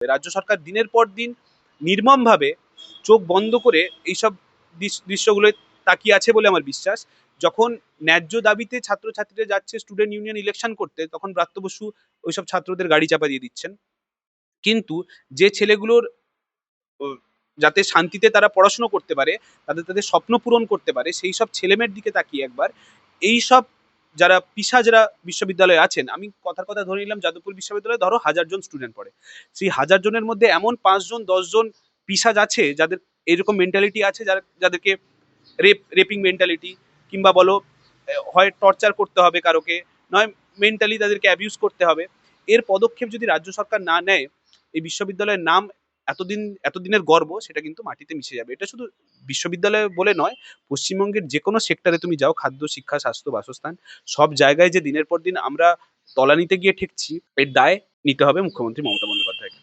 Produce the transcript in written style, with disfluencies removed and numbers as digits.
রাজ্য সরকার দিনের পর দিন নির্মমভাবে চোখ বন্ধ করে এইসব দৃশ্যগুলো তাকিয়ে আছে বলে আমার বিশ্বাস। যখন ন্যায্য দাবিতে ছাত্রছাত্রীরা যাচ্ছে স্টুডেন্ট ইউনিয়ন ইলেকশন করতে, তখন ব্রাত্য বসু ওইসব ছাত্রদের গাড়ি চাপা দিয়ে দিচ্ছেন। কিন্তু যে ছেলেগুলোর ও যাতে শান্তিতে তারা পড়াশুনো করতে পারে, তাদের স্বপ্ন পূরণ করতে পারে, সেই সব ছেলেমেয়ের দিকে তাকিয়ে একবার এইসব যারা পিশাচরা বিশ্ববিদ্যালয়ে আছেন, আমি কথার কথা ধরে নিলাম যাদবপুর বিশ্ববিদ্যালয়ে ধরো ১,০০০ জন স্টুডেন্ট পড়ে। সেই ১,০০০ জনের মধ্যে এমন ৫ জন ১০ জন পিশাচ আছে যাদের এরকম মেন্টালিটি আছে, যাদেরকে রেপিং মেন্টালিটি, কিংবা বলো হয় টর্চার করতে হবে কারোকে, নয় মেন্টালি তাদেরকে অ্যাবিউজ করতে হবে। এর পদক্ষেপ যদি রাজ্য সরকার না নেয়, এই বিশ্ববিদ্যালয়ের নাম এতদিনের গর্ব সেটা কিন্তু মাটিতে মিশে যাবে। এটা শুধু বিশ্ববিদ্যালয় বলে নয়, পশ্চিমবঙ্গের যেকোনো সেক্টরে তুমি যাও, খাদ্য, শিক্ষা, স্বাস্থ্য, বাসস্থান, সব জায়গায় যে দিনের পর দিন আমরা তলানিতে গিয়ে ঠেকছি, এর দায় নিতে হবে মুখ্যমন্ত্রী মমতা বন্দ্যোপাধ্যায়কে।